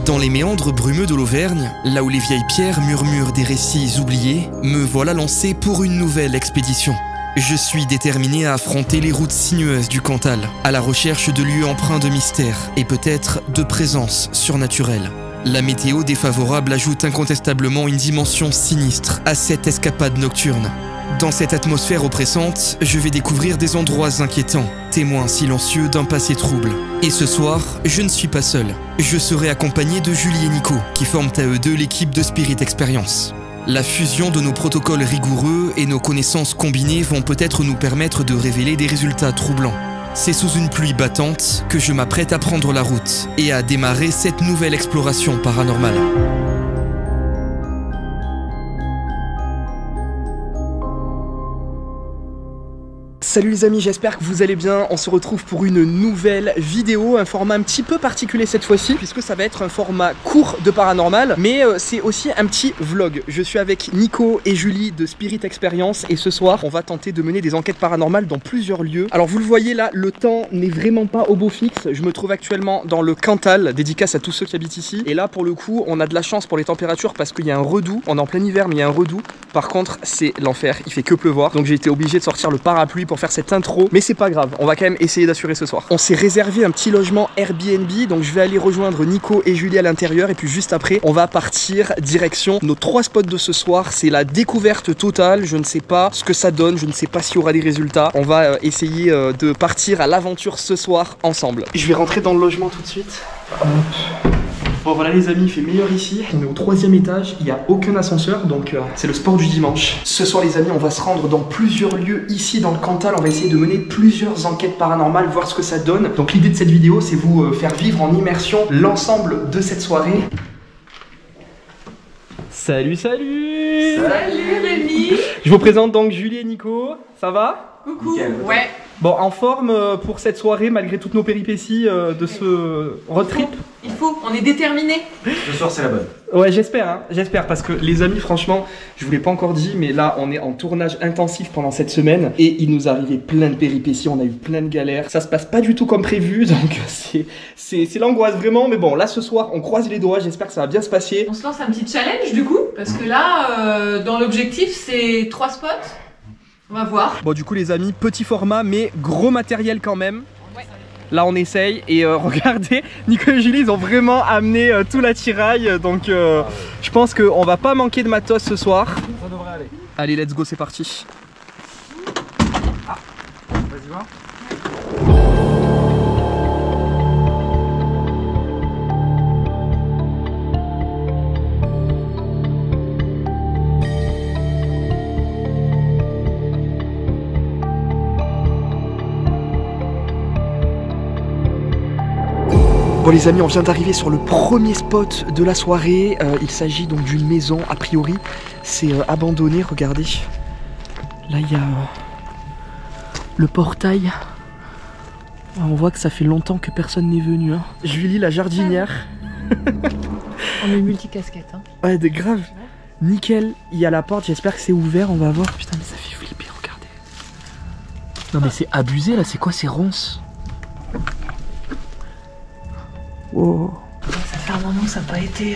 Dans les méandres brumeux de l'Auvergne, là où les vieilles pierres murmurent des récits oubliés, me voilà lancé pour une nouvelle expédition. Je suis déterminé à affronter les routes sinueuses du Cantal, à la recherche de lieux empreints de mystère et peut-être de présence surnaturelle. La météo défavorable ajoute incontestablement une dimension sinistre à cette escapade nocturne. Dans cette atmosphère oppressante, je vais découvrir des endroits inquiétants, témoins silencieux d'un passé trouble. Et ce soir, je ne suis pas seul. Je serai accompagné de Julie et Nico, qui forment à eux deux l'équipe de Spirit Experience. La fusion de nos protocoles rigoureux et nos connaissances combinées vont peut-être nous permettre de révéler des résultats troublants. C'est sous une pluie battante que je m'apprête à prendre la route et à démarrer cette nouvelle exploration paranormale. Salut les amis, j'espère que vous allez bien. On se retrouve pour une nouvelle vidéo, un format un petit peu particulier cette fois-ci, puisque ça va être un format court de paranormal, mais c'est aussi un petit vlog. Je suis avec Nico et Julie de Spirit Experience et ce soir, on va tenter de mener des enquêtes paranormales dans plusieurs lieux. Alors vous le voyez là, le temps n'est vraiment pas au beau fixe. Je me trouve actuellement dans le Cantal, dédicace à tous ceux qui habitent ici. Et là pour le coup, on a de la chance pour les températures parce qu'il y a un redout. On est en plein hiver, mais il y a un redout. Par contre, c'est l'enfer, il fait que pleuvoir. Donc j'ai été obligé de sortir le parapluie pour faire cette intro, mais c'est pas grave, on va quand même essayer d'assurer ce soir. On s'est réservé un petit logement Airbnb, donc je vais aller rejoindre Nico et Julie à l'intérieur et puis juste après on va partir direction nos 3 spots de ce soir. C'est la découverte totale, je ne sais pas ce que ça donne, je ne sais pas s'il y aura des résultats. On va essayer de partir à l'aventure ce soir ensemble. Je vais rentrer dans le logement tout de suite. Bon voilà les amis, il fait meilleur ici. On est au 3e étage, il n'y a aucun ascenseur, donc c'est le sport du dimanche. Ce soir les amis, on va se rendre dans plusieurs lieux ici dans le Cantal. On va essayer de mener plusieurs enquêtes paranormales, voir ce que ça donne. Donc l'idée de cette vidéo, c'est vous faire vivre en immersion l'ensemble de cette soirée. Salut, salut! Salut Rémi! Je vous présente donc Julie et Nico, ça va? Coucou! Nickel. Ouais! Bon, en forme pour cette soirée, malgré toutes nos péripéties de ce road trip? Il faut, on est déterminés. Ce soir c'est la bonne. Ouais, j'espère, hein, j'espère, parce que les amis, franchement, je vous l'ai pas encore dit, mais là, on est en tournage intensif pendant cette semaine et il nous arrivait plein de péripéties, on a eu plein de galères. Ça se passe pas du tout comme prévu, donc c'est l'angoisse vraiment, mais bon, là ce soir, on croise les doigts, j'espère que ça va bien se passer. On se lance un petit challenge du coup, parce que là, dans l'objectif, c'est 3 spots. On va voir. Bon, du coup, les amis, petit format, mais gros matériel quand même. Ouais. Là, on essaye et regardez, Nico et Julie, ils ont vraiment amené tout l'attirail, donc je pense qu'on va pas manquer de matos ce soir. Ça devrait aller. Allez, let's go, c'est parti. Vas-y voir. Bon les amis, on vient d'arriver sur le premier spot de la soirée. Il s'agit donc d'une maison, a priori c'est abandonné, regardez. Là il y a le portail. On voit que ça fait longtemps que personne n'est venu. Hein. Julie la jardinière. On est multicasquette. Hein. Ouais, de grave. Nickel, il y a la porte, j'espère que c'est ouvert, on va voir. Putain mais ça fait flipper, regardez. Non mais c'est abusé là, c'est quoi ces ronces? Wow. Ça fait un moment que ça n'a pas été...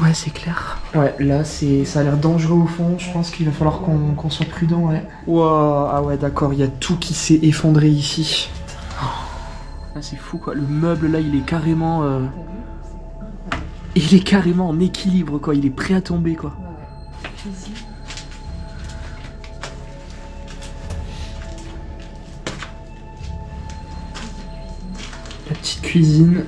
Ouais, c'est clair. Ouais, là, ça a l'air dangereux au fond. Je pense qu'il va falloir qu'on soit prudent, ouais. Wow, ah ouais, d'accord, il y a tout qui s'est effondré ici. Oh. Là, c'est fou, quoi. Le meuble, là, il est carrément... Il est carrément en équilibre, quoi. Il est prêt à tomber, quoi. La petite cuisine.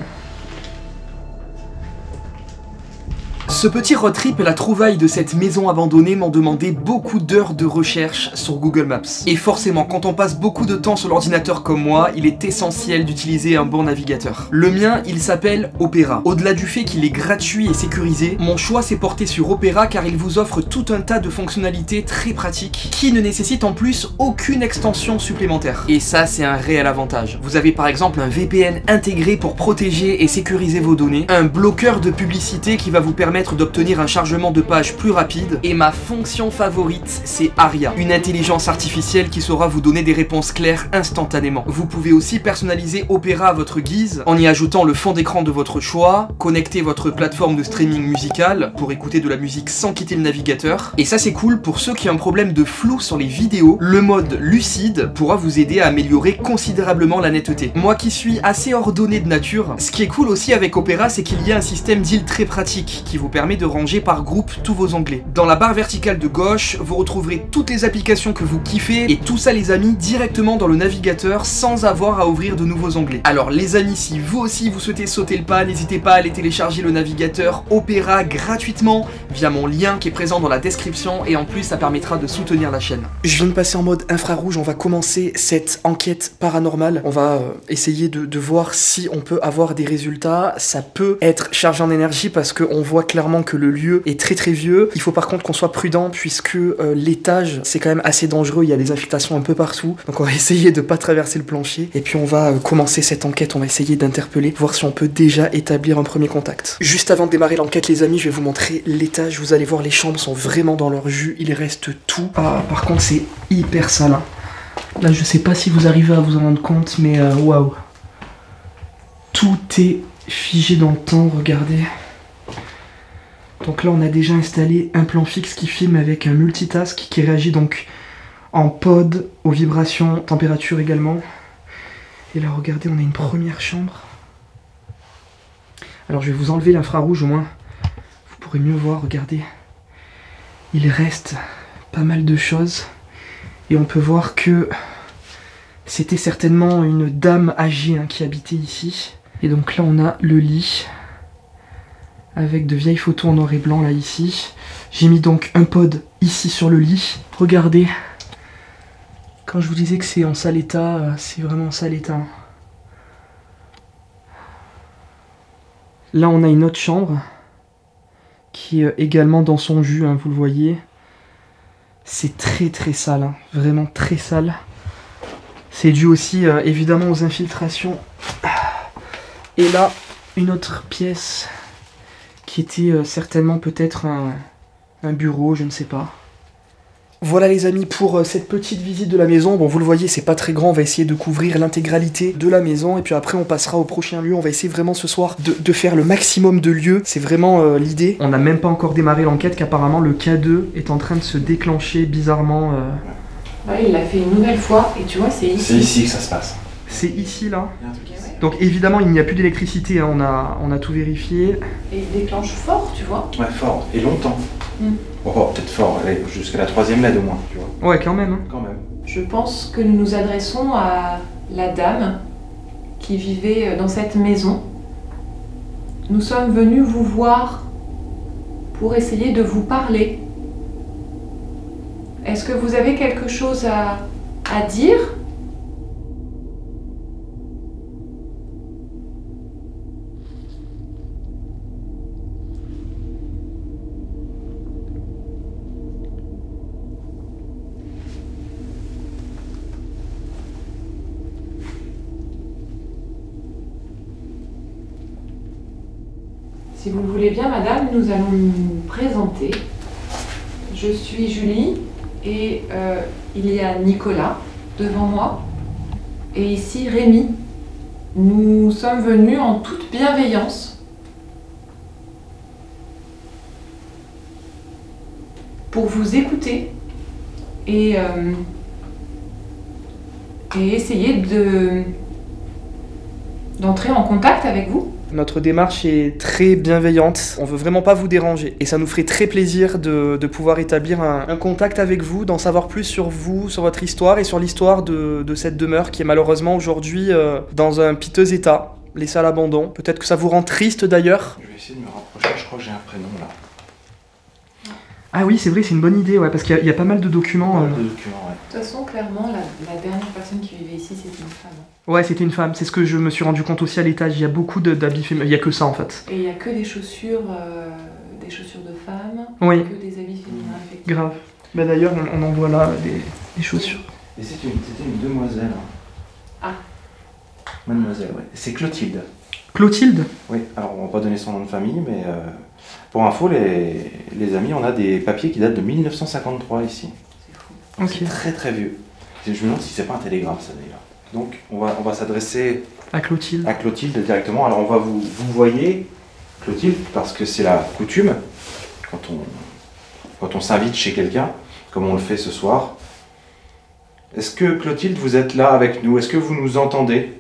Ce petit road trip et la trouvaille de cette maison abandonnée m'ont demandé beaucoup d'heures de recherche sur Google Maps. Et forcément, quand on passe beaucoup de temps sur l'ordinateur comme moi, il est essentiel d'utiliser un bon navigateur. Le mien, il s'appelle Opera. Au-delà du fait qu'il est gratuit et sécurisé, mon choix s'est porté sur Opera car il vous offre tout un tas de fonctionnalités très pratiques qui ne nécessitent en plus aucune extension supplémentaire. Et ça, c'est un réel avantage. Vous avez par exemple un VPN intégré pour protéger et sécuriser vos données, un bloqueur de publicité qui va vous permettre d'obtenir un chargement de page plus rapide. Et ma fonction favorite, c'est Aria, une intelligence artificielle qui saura vous donner des réponses claires instantanément. Vous pouvez aussi personnaliser Opera à votre guise, en y ajoutant le fond d'écran de votre choix, connecter votre plateforme de streaming musical pour écouter de la musique sans quitter le navigateur. Et ça c'est cool pour ceux qui ont un problème de flou sur les vidéos, le mode lucide pourra vous aider à améliorer considérablement la netteté. Moi qui suis assez ordonné de nature, ce qui est cool aussi avec Opera, c'est qu'il y a un système d'îles très pratique qui vous permet de ranger par groupe tous vos onglets. Dans la barre verticale de gauche, vous retrouverez toutes les applications que vous kiffez et tout ça les amis directement dans le navigateur sans avoir à ouvrir de nouveaux onglets. Alors les amis, si vous aussi vous souhaitez sauter le pas, n'hésitez pas à aller télécharger le navigateur Opera gratuitement via mon lien qui est présent dans la description et en plus ça permettra de soutenir la chaîne. Je viens de passer en mode infrarouge, on va commencer cette enquête paranormale. On va essayer de voir si on peut avoir des résultats. Ça peut être chargé en énergie parce qu'on voit clairement que le lieu est très très vieux. Il faut par contre qu'on soit prudent puisque l'étage c'est quand même assez dangereux, il y a des infiltrations un peu partout. Donc on va essayer de pas traverser le plancher et puis on va commencer cette enquête, on va essayer d'interpeller, voir si on peut déjà établir un premier contact. Juste avant de démarrer l'enquête les amis, je vais vous montrer l'étage, vous allez voir les chambres sont vraiment dans leur jus, il reste tout. Ah, par contre c'est hyper sale hein. Là je sais pas si vous arrivez à vous en rendre compte mais waouh. Tout est figé dans le temps, regardez. Donc là on a déjà installé un plan fixe qui filme avec un multitask qui réagit donc en pod, aux vibrations, température également. Et là regardez, on a une première chambre. Alors je vais vous enlever l'infrarouge au moins, vous pourrez mieux voir, regardez. Il reste pas mal de choses. Et on peut voir que c'était certainement une dame âgée hein, qui habitait ici. Et donc là on a le lit avec de vieilles photos en noir et blanc là ici. J'ai mis donc un pod ici sur le lit. Regardez. Quand je vous disais que c'est en sale état, c'est vraiment en sale état. Là on a une autre chambre qui est également dans son jus, hein, vous le voyez. C'est très très sale, hein, vraiment très sale. C'est dû aussi évidemment aux infiltrations. Et là, une autre pièce qui était certainement peut-être un bureau, je ne sais pas. Voilà les amis pour cette petite visite de la maison. Bon vous le voyez c'est pas très grand, on va essayer de couvrir l'intégralité de la maison et puis après on passera au prochain lieu. On va essayer vraiment ce soir de faire le maximum de lieux, c'est vraiment l'idée. On n'a même pas encore démarré l'enquête qu'apparemment le K2 est en train de se déclencher bizarrement. Ouais, il l'a fait une nouvelle fois et tu vois c'est ici. C'est ici que ça se passe. C'est ici là. Donc évidemment il n'y a plus d'électricité, hein. on a tout vérifié. Et il déclenche fort tu vois. Ouais fort, et longtemps. Oh, peut-être fort, allez, jusqu'à la 3e LED au moins, tu vois. Ouais quand même. Hein. Quand même. Je pense que nous nous adressons à la dame qui vivait dans cette maison. Nous sommes venus vous voir pour essayer de vous parler. Est-ce que vous avez quelque chose à dire ? Si vous le voulez bien, madame, nous allons nous présenter. Je suis Julie et il y a Nicolas devant moi et ici Rémi. Nous sommes venus en toute bienveillance pour vous écouter et essayer d'entrer en contact avec vous. Notre démarche est très bienveillante, on veut vraiment pas vous déranger et ça nous ferait très plaisir de pouvoir établir un contact avec vous, d'en savoir plus sur vous, sur votre histoire et sur l'histoire de cette demeure qui est malheureusement aujourd'hui dans un piteux état, laissée à l'abandon. Peut-être que ça vous rend triste d'ailleurs. Je vais essayer de me rapprocher, je crois que j'ai un prénom là. Ah oui c'est vrai, c'est une bonne idée ouais, parce qu'il y a pas mal de documents. De documents, ouais. De toute façon, clairement, la dernière personne qui vivait ici, c'était une femme. Ouais, c'était une femme, c'est ce que je me suis rendu compte aussi à l'étage, il y a beaucoup d'habits féminins, il y a que ça en fait. Et il n'y a que des chaussures de femmes, Oui. que des habits féminins, effectivement. Grave. Bah d'ailleurs, on en voit là des chaussures. Et c'était une demoiselle. Ah. Mademoiselle, ouais. C'est Clotilde. Clotilde? Oui, alors on va pas donner son nom de famille, mais Pour info, les amis, on a des papiers qui datent de 1953 ici. Ok. C'est très très vieux. Je me demande si c'est pas un télégramme ça d'ailleurs. Donc on va s'adresser À Clotilde. à Clotilde directement. Alors on va vous voyez Clotilde parce que c'est la coutume quand on s'invite chez quelqu'un, comme on le fait ce soir. Est-ce que Clotilde, vous êtes là avec nous? Est-ce que vous nous entendez?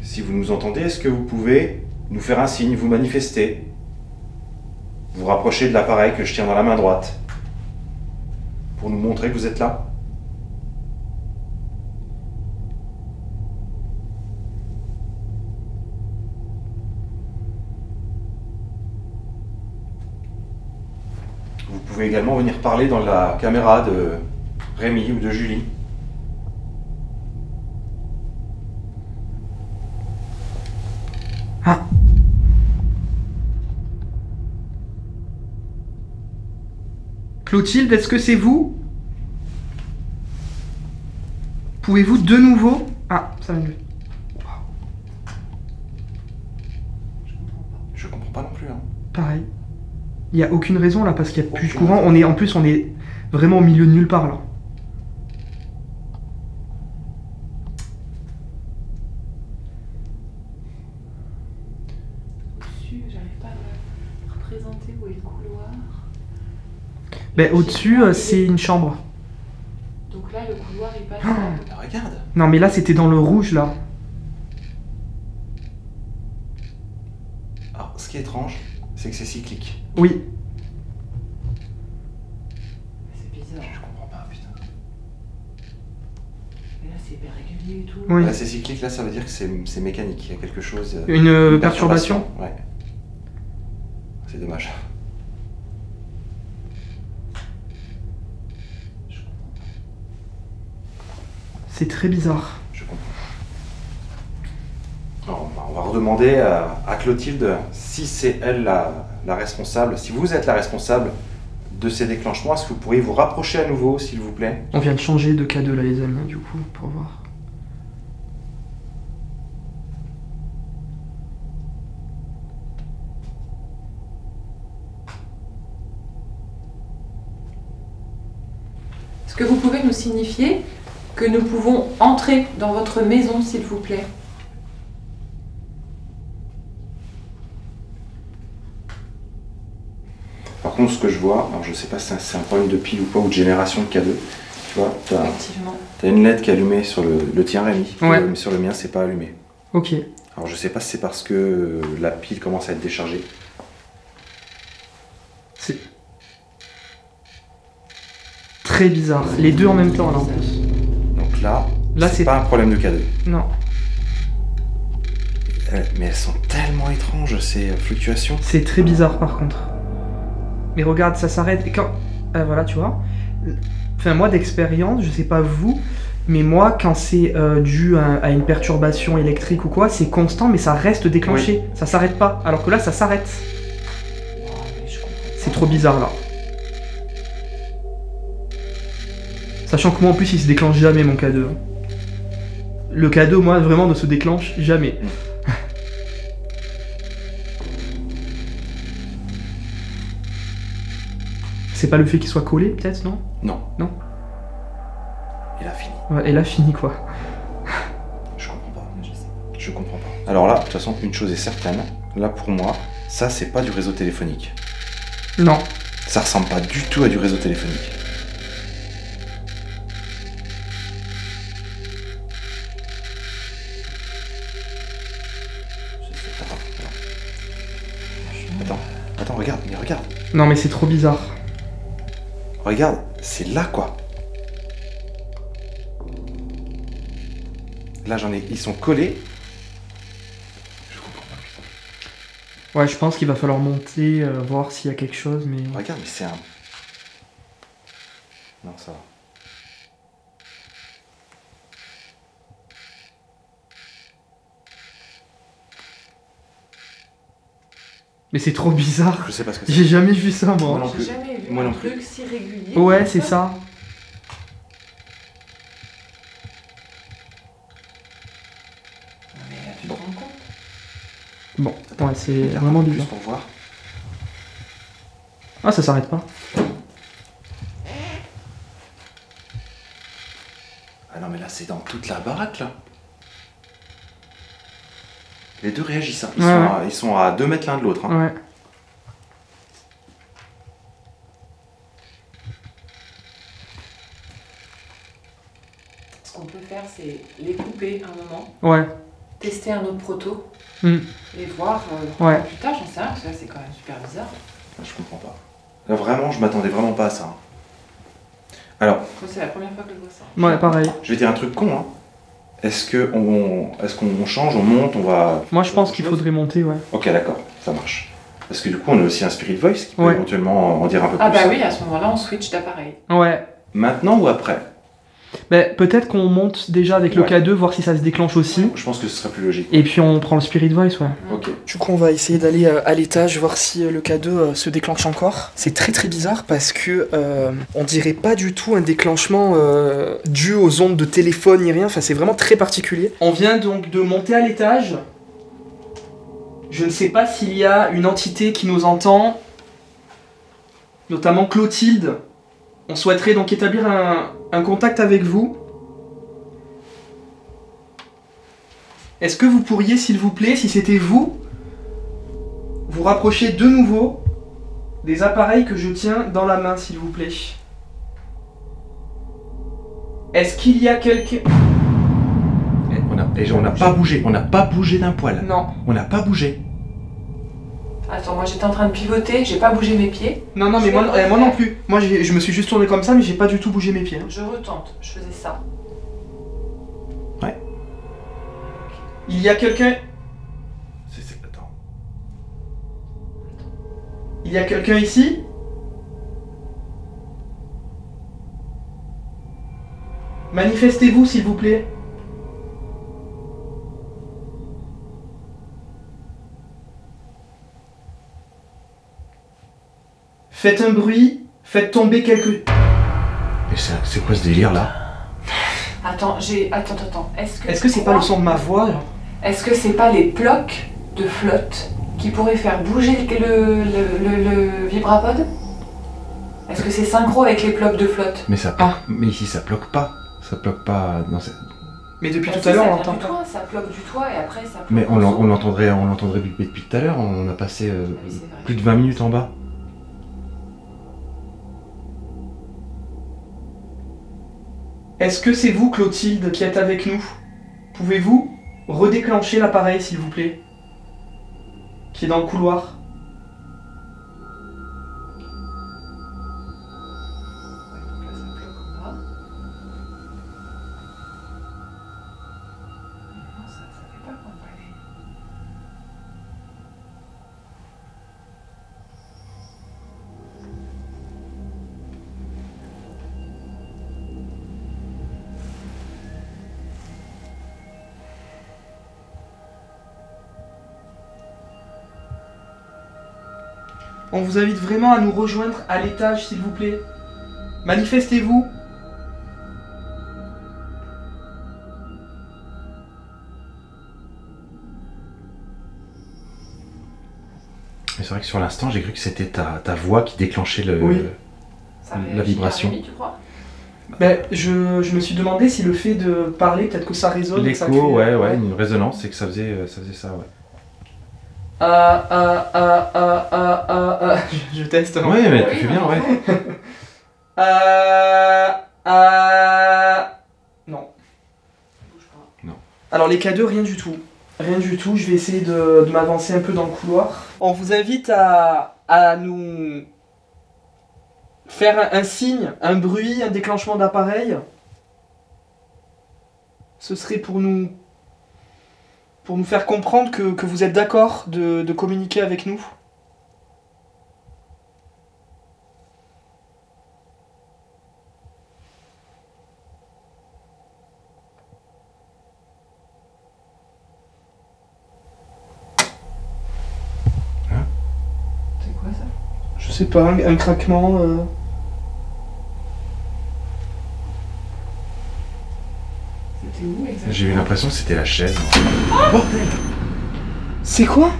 Si vous nous entendez, est-ce que vous pouvez nous faire un signe, vous manifester? Vous rapprocher de l'appareil que je tiens dans la main droite pour nous montrer que vous êtes là? Vous pouvez également venir parler dans la caméra de Rémi ou de Julie. Ah. Clotilde, est-ce que c'est vous? Pouvez-vous de nouveau... Ah, ça va mieux. Je comprends pas non plus. Hein. Pareil. Il n'y a aucune raison là parce qu'il n'y a plus de Aucune courant. En plus, on est vraiment au milieu de nulle part là. Au-dessus, j'arrive pas à me représenter où est le couloir. Ben, au-dessus, c'est une chambre. Donc là, le couloir il passe. Ah, regarde. Non, mais là, c'était dans le rouge là. Alors, ce qui est étrange, c'est que c'est cyclique. Oui. C'est bizarre. Je comprends pas, putain. Et là, c'est hyper régulier et tout. Oui. Là, c'est cyclique, là, ça veut dire que c'est mécanique. Il y a quelque chose. Une perturbation. Ouais. C'est dommage. C'est très bizarre. Je comprends. Alors, on va redemander à Clotilde si c'est elle la responsable. Si vous êtes la responsable de ces déclenchements, est-ce que vous pourriez vous rapprocher à nouveau, s'il vous plaît? On vient de changer de K2 là, les amis, du coup, pour voir. Est-ce que vous pouvez nous signifier que nous pouvons entrer dans votre maison, s'il vous plaît? Par contre, ce que je vois, alors je sais pas si c'est un problème de pile ou pas, ou de génération de K2. Tu vois, Effectivement. t'as une LED qui est allumée sur le tien, Rémi. Ouais. Mais sur le mien, c'est pas allumé. Ok. Alors je sais pas si c'est parce que la pile commence à être déchargée. C'est très bizarre. Les deux en même temps là en plus. Donc là Là, c'est pas un problème de K2. Non. Mais elles sont tellement étranges, ces fluctuations. C'est très bizarre par contre. Mais regarde, ça s'arrête. Et quand. Voilà, tu vois. Enfin, moi d'expérience, je sais pas vous, mais moi, quand c'est dû à une perturbation électrique ou quoi, c'est constant, mais ça reste déclenché. Ça s'arrête pas. Alors que là, ça s'arrête. C'est trop bizarre là. Sachant que moi en plus, il se déclenche jamais mon K2. Le K2, moi, vraiment, ne se déclenche jamais. C'est pas le fait qu'il soit collé, peut-être, non? Non. Non. Il a fini. Ouais, et là, fini, quoi. Je comprends pas. Je comprends pas. Alors là, de toute façon, une chose est certaine. Là, pour moi, ça, c'est pas du réseau téléphonique. Non. Ça ressemble pas du tout à du réseau téléphonique. Attends, regarde, mais regarde. Non, mais c'est trop bizarre. Regarde, c'est là, quoi. Là, ils sont collés. Je comprends pas, putain. Ouais, je pense qu'il va falloir monter, voir s'il y a quelque chose, mais... Regarde, mais c'est un... Non, ça va. Mais c'est trop bizarre. Je sais pas ce que c'est. J'ai jamais vu ça, moi. Moi non plus. J'ai jamais vu Moi un non plus. truc si régulier. Ouais, comme c'est ça. Bon, ouais, c'est vraiment bizarre. Juste pour voir. Ah, ça s'arrête pas. Ah non, mais là, c'est dans toute la baraque, là. Les deux réagissent, hein. Ils sont à 2 mètres l'un de l'autre. Hein. Ouais. Ce qu'on peut faire, c'est les couper un moment, Ouais. tester un autre proto Hmm. et voir Ouais. plus tard, j'en sais rien, parce que là c'est quand même super bizarre. Ah, je comprends pas. Là, vraiment, je m'attendais vraiment pas à ça. Hein. Alors, Moi, c'est la première fois que je vois ça. Ouais, pareil. je vais dire un truc con. Hein. Est-ce qu'on change, on monte, on va... Moi, je pense qu'il faudrait monter, ouais. Ok, d'accord, ça marche. Parce que du coup, on a aussi un Spirit Voice qui peut Ouais. éventuellement en dire un peu Ah plus. bah oui, à ce moment-là, on switch d'appareil. Ouais. Maintenant ou après? Ben, peut-être qu'on monte déjà avec le Ouais. K2, voir si ça se déclenche aussi. Je pense que ce serait plus logique. Et puis on prend le Spirit Voice, ouais. Ok. Du coup, on va essayer d'aller à l'étage, voir si le K2 se déclenche encore. C'est très très bizarre parce que on dirait pas du tout un déclenchement dû aux ondes de téléphone ni rien. Enfin, c'est vraiment très particulier. On vient donc de monter à l'étage. Je ne sais pas s'il y a une entité qui nous entend, notamment Clotilde. On souhaiterait donc établir un contact avec vous. Est-ce que vous pourriez, s'il vous plaît, si c'était vous, vous rapprocher de nouveau des appareils que je tiens dans la main, s'il vous plaît? Est-ce qu'il y a quelqu'un... On n'a pas bougé, on n'a pas bougé d'un poil. Non. On n'a pas bougé. Attends, moi j'étais en train de pivoter, j'ai pas bougé mes pieds. Non, non, mais moi non plus. Moi, je me suis juste tourné comme ça, mais j'ai pas du tout bougé mes pieds. Hein. Je retente, je faisais ça. Ouais. Il y a quelqu'un... Attends. Il y a quelqu'un ici? Manifestez-vous, s'il vous plaît. Faites un bruit, faites tomber quelque... Mais c'est quoi ce délire là? Attends, Attends. Est-ce que c'est pas le son de ma voix là? Est-ce que c'est pas les blocs de flotte qui pourraient faire bouger le vibrapod? Est-ce que c'est synchro avec les blocs de flotte? Mais mais ici ça bloque pas. Ça bloque pas. Non, Mais depuis Bah, tout à l'heure, on ça vient l'entend du pas. toit, ça bloque du toit et après ça bloque mais en dessous. on l'entendrait depuis tout à l'heure. On a passé Oui, c'est vrai. plus de 20 minutes en bas. Est-ce que c'est vous, Clotilde, qui êtes avec nous? Pouvez-vous redéclencher l'appareil, s'il vous plaît? Qui est dans le couloir. Ouais, donc là, ça bloque en bas. Non, ça fait pas qu'on va aller. On vous invite vraiment à nous rejoindre à l'étage, s'il vous plaît. Manifestez-vous. Mais c'est vrai que sur l'instant, j'ai cru que c'était ta voix qui déclenchait Oui. Ça La réagit vibration. par Rémi, tu crois? Ben, je me suis demandé si le fait de parler, peut-être que ça résonne. que ça crée- l'écho, ouais, une résonance, c'est que ça faisait ça, ouais. Je teste. hein. Ouais, mais tu Oui, fais bien, non, ouais. Non. Bouge pas. Alors les K2, rien du tout. Rien du tout, je vais essayer de m'avancer un peu dans le couloir. On vous invite à nous faire un signe, un bruit, un déclenchement d'appareil. Ce serait pour nous faire comprendre que vous êtes d'accord de communiquer avec nous. C'est quoi ça? Je sais pas, un craquement. C'était où exactement? J'ai eu l'impression que c'était la chaise. Bordel! C'est quoi?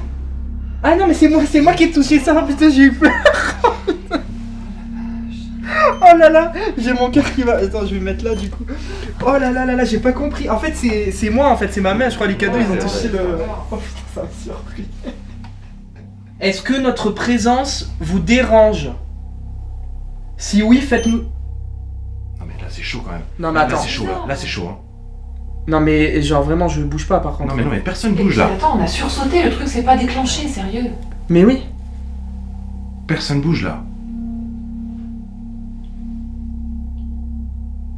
Ah non, mais c'est moi qui ai touché ça, putain, j'ai eu peur. Oh là là, j'ai mon cœur qui va... Attends, je vais mettre là, du coup. Oh là là là là, j'ai pas compris. En fait, c'est moi, en fait, c'est ma main, je crois, les cadeaux, ils ont touché le... Oh putain, ça m'a surpris. Est-ce que notre présence vous dérange? Si oui, faites-nous... Non mais là c'est chaud quand même. Non mais attends. Là c'est chaud, là c'est chaud. Hein. Non mais genre vraiment je bouge pas par contre. Non mais personne bouge là. Attends, on a sursauté, le truc c'est pas déclenché, sérieux. Mais oui. Personne bouge là.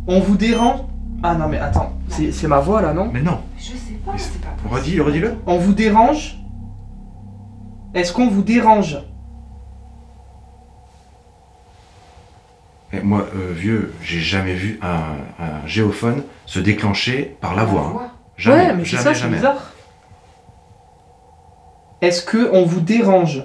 On vous dérange? Ah non mais attends, c'est ma voix là non? Mais non. Je sais pas, c'est pas possible. Redis-le. On vous dérange? Est-ce qu'on vous dérange? Et moi, vieux, j'ai jamais vu un géophone se déclencher par la voix. Hein. Jamais, ouais, mais c'est ça, c'est jamais. bizarre. Est-ce que on vous dérange?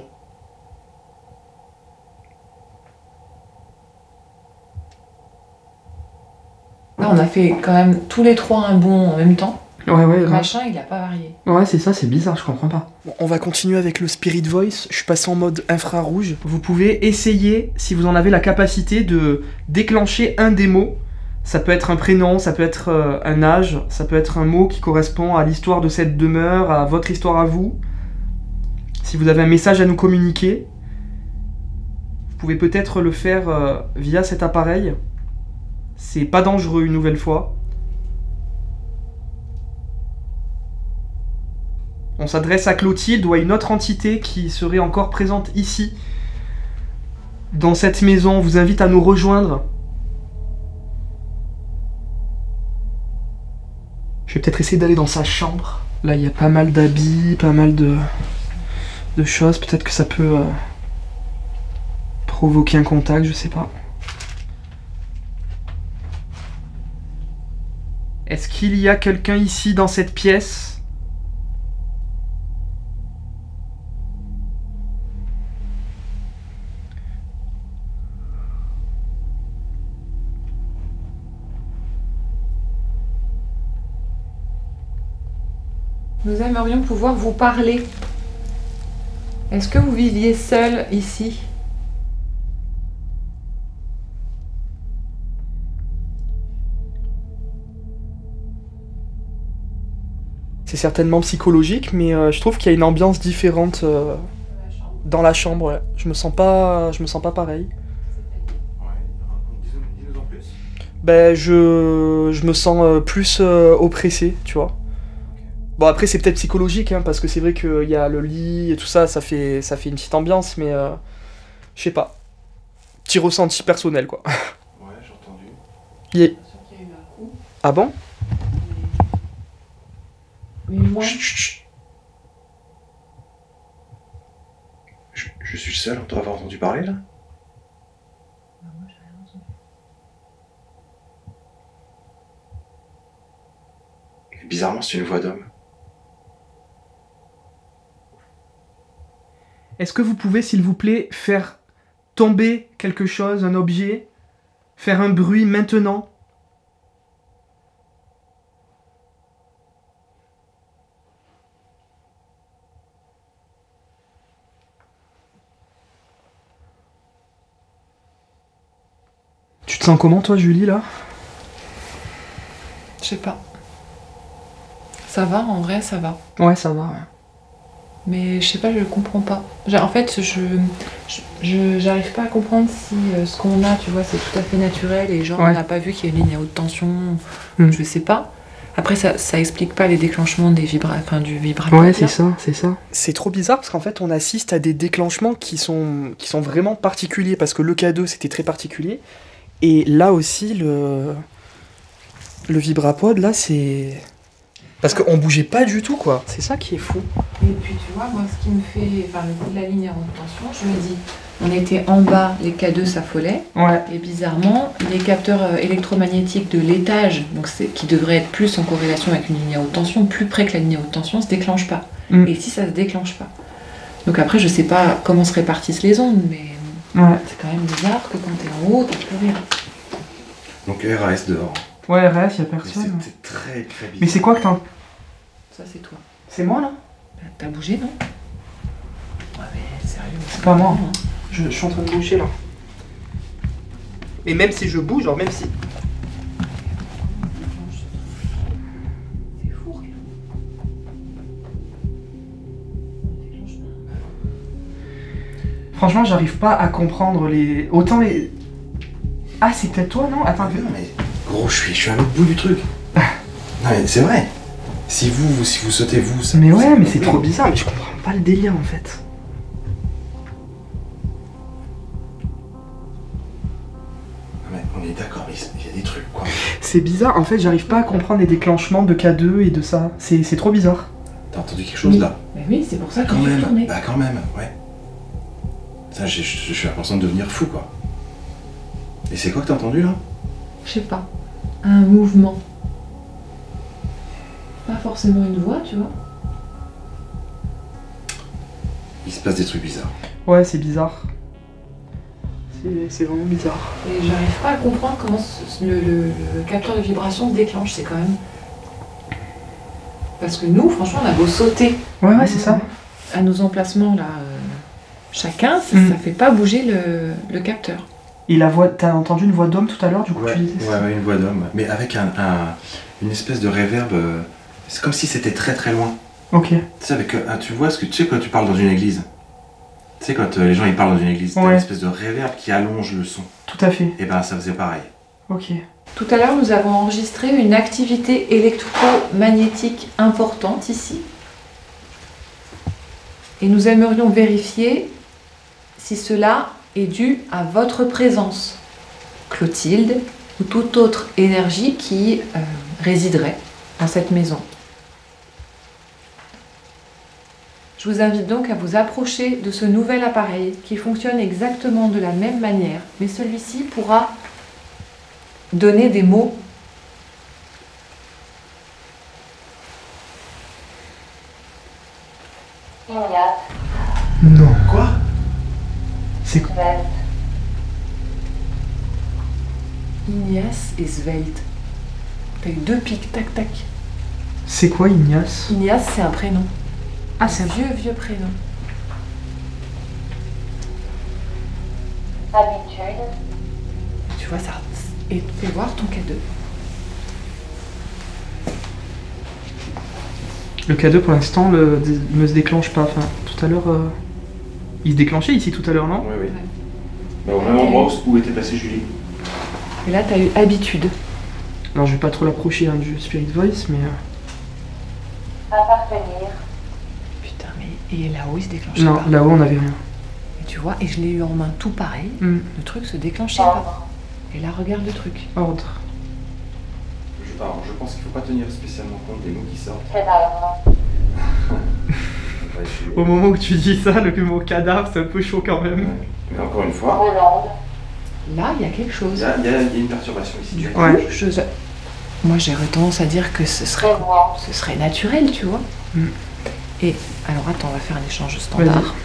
Là, on a fait quand même tous les trois un bond en même temps. Ouais, Le machin, il a pas varié. Ouais, c'est ça, c'est bizarre, je comprends pas. Bon, on va continuer avec le Spirit Voice. Je suis passé en mode infrarouge. Vous pouvez essayer, si vous en avez la capacité, de déclencher un des mots. Ça peut être un prénom, ça peut être un âge, ça peut être un mot qui correspond à l'histoire de cette demeure, à votre histoire à vous. Si vous avez un message à nous communiquer, vous pouvez peut-être le faire via cet appareil. C'est pas dangereux une nouvelle fois. On s'adresse à Clotilde ou à une autre entité qui serait encore présente ici, dans cette maison. On vous invite à nous rejoindre. Je vais peut-être essayer d'aller dans sa chambre. Là, il y a pas mal d'habits, pas mal de choses. Peut-être que ça peut provoquer un contact, je sais pas. Est-ce qu'il y a quelqu'un ici dans cette pièce ? Nous aimerions pouvoir vous parler. Est-ce que vous viviez seul ici? C'est certainement psychologique, mais je trouve qu'il y a une ambiance différente dans la chambre. Ouais. Je me sens pas pareil. Dis-nous en plus. Ben je me sens plus oppressé, tu vois. Bon après c'est peut-être psychologique, hein, parce que c'est vrai qu'il y a le lit et tout ça, ça fait une petite ambiance, mais je sais pas. Petit ressenti personnel quoi. Ouais, j'ai entendu. Yeah. Ah bon? Mais moi... Chut, chut, chut. Je suis le seul à t'avoir entendu parler là? moi j'ai rien entendu. Et bizarrement, c'est une voix d'homme. Est-ce que vous pouvez, s'il vous plaît, faire tomber quelque chose, un objet, faire un bruit maintenant? Tu te sens comment toi, Julie, là? Je sais pas. Ça va, en vrai, ça va. Ouais, ça va, ouais. Mais je sais pas, je comprends pas. En fait, j'arrive pas à comprendre si ce qu'on a, tu vois, c'est tout à fait naturel et genre Ouais. on n'a pas vu qu'il y a une ligne à haute tension. Je sais pas. Après, ça explique pas les déclenchements du vibrateur. Ouais, c'est ça, c'est ça. C'est trop bizarre parce qu'en fait, on assiste à des déclenchements qui sont vraiment particuliers parce que le K2 c'était très particulier et là aussi le vibrapod là c'est parce qu'on bougeait pas du tout quoi. C'est ça qui est fou. Et puis tu vois, moi ce qui me fait, le coup de la ligne à haute tension, je me dis, on était en bas, les K2 s'affolaient. Ouais. Et bizarrement, les capteurs électromagnétiques de l'étage, donc qui devraient être plus en corrélation avec une ligne à haute tension, plus près que la ligne à haute tension, se déclenchent pas. Et ici, ça se déclenche pas. Donc après, je sais pas comment se répartissent les ondes, mais c'est quand même bizarre que quand t'es en haut, t'as plus rien. Donc RAS dehors. Ouais, reste, y a Mais personne. c'était très très bizarre. Mais c'est quoi que t'en... Ça, c'est toi. C'est moi là? T'as bougé, non? Ouais, mais sérieux. C'est pas moi. Je suis en train de bouger là. Et même si je bouge, genre même si... C'est fou, regarde. Franchement, j'arrive pas à comprendre les... Autant les... Ah, c'est peut-être toi, non? Attends, Non mais gros, je suis à l'autre bout du truc. Non mais c'est vrai. Si vous sautez vous, ça. mais ouais, ça- mais c'est trop bizarre, mais je comprends pas le délire en fait. Non, mais on est d'accord, mais il y a des trucs quoi. C'est bizarre, en fait, j'arrive pas à comprendre les déclenchements de K2 et de ça. C'est trop bizarre. T'as entendu quelque chose là? Mais oui, c'est pour ça que Quand je suis même. retournée. Bah quand même, ouais. Ça, je suis l'impression de devenir fou quoi. Et c'est quoi que t'as entendu là? Je sais pas. Un mouvement. Pas forcément une voix, tu vois. Il se passe des trucs bizarres. Ouais, c'est bizarre. C'est vraiment bizarre. Et j'arrive pas à comprendre comment le capteur de vibration se déclenche, c'est quand même. Parce que nous, franchement, on a beau sauter Ouais, c'est ça. à nos emplacements là, chacun, ça, Mm. ça fait pas bouger le capteur. Et la voix, t'as entendu une voix d'homme tout à l'heure, du coup Ouais, tu disais ça. ouais, une voix d'homme. Mais avec une espèce de réverb. C'est comme si c'était très très loin. Ok. Tu sais, avec, tu vois ce que tu sais quand tu parles dans une église. Tu sais, quand les gens ils parlent dans une église, t'as Ouais. une espèce de réverb qui allonge le son. Tout à fait. Et ben ça faisait pareil. Ok. Tout à l'heure, nous avons enregistré une activité électromagnétique importante ici. Et nous aimerions vérifier si cela est dû à votre présence, Clotilde, ou toute autre énergie qui résiderait dans cette maison. Je vous invite donc à vous approcher de ce nouvel appareil qui fonctionne exactement de la même manière, mais celui-ci pourra donner des mots. Non. Quoi? C'est quoi? Ignace et Svelte. T'as eu deux pics, tac tac. C'est quoi Ignace? Ignace, c'est un prénom. Ah, c'est un... Vieux prénom. Habitude. Tu vois ça. Et fais voir ton K2. Le K2 pour l'instant ne se déclenche pas. Enfin, tout à l'heure... Il se déclenchait ici tout à l'heure, non? Oui, oui. Ouais. Bah, au même endroit où était passée Julie. Et là, t'as eu habitude. Alors je vais pas trop l'approcher hein, du Spirit Voice, mais... Appartenir. Putain, mais et là-haut, il se déclenchait Non, pas. là-haut on avait rien. Et tu vois, et je l'ai eu en main tout pareil. Hmm. Le truc se déclenchait pas. Ordre. Et là, regarde le truc. Ordre. Alors, je pense qu'il faut pas tenir spécialement compte des mots qui sortent. Cadavre. Ouais, Au moment où tu dis ça, le mot cadavre, c'est un peu chaud quand même. Ouais. Mais encore une fois, Hollande. Là, il y a quelque chose. il y a une perturbation ici. Du coup, Ouais. moi, j'aurais tendance à dire que ce serait naturel, tu vois. Mm. Et alors, attends, on va faire un échange standard.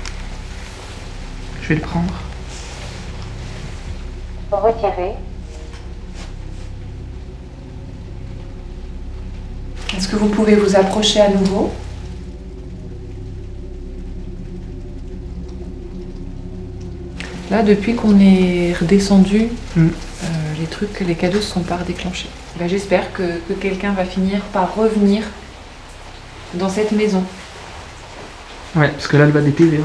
Je vais le prendre. Retirer. Est-ce que vous pouvez vous approcher à nouveau? Là, depuis qu'on est redescendu, les trucs, les cadeaux ne sont pas redéclenchés. Ben, j'espère que quelqu'un va finir par revenir dans cette maison. Ouais, parce que là, elle va des PV. Hein.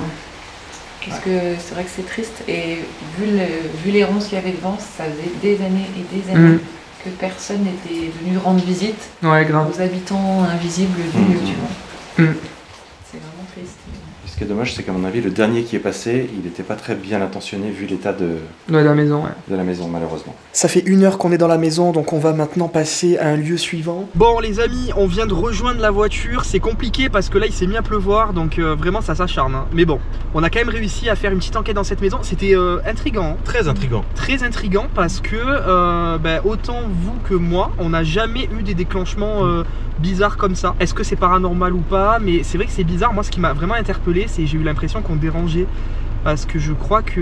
Parce que c'est vrai que c'est triste. Et vu les ronces qu'il y avait devant, ça faisait des années et des années que personne n'était venu rendre visite Ouais, grave. aux habitants invisibles du lieu, tu vois. C'est vraiment triste. Ce qui est dommage, c'est qu'à mon avis, le dernier qui est passé, il n'était pas très bien intentionné vu l'état de Ouais, la maison, ouais. la maison, malheureusement. Ça fait 1 heure qu'on est dans la maison, donc on va maintenant passer à un lieu suivant. Bon les amis, on vient de rejoindre la voiture, c'est compliqué parce que là il s'est mis à pleuvoir, donc vraiment ça s'acharne. Hein. Mais bon, on a quand même réussi à faire une petite enquête dans cette maison, c'était intriguant. Hein. Très intriguant. Très intriguant parce que autant vous que moi, on n'a jamais eu des déclenchements bizarres comme ça. Est-ce que c'est paranormal ou pas? Mais c'est vrai que c'est bizarre, moi ce qui m'a vraiment interpellé, c'est que j'ai eu l'impression qu'on dérangeait. Parce que je crois que,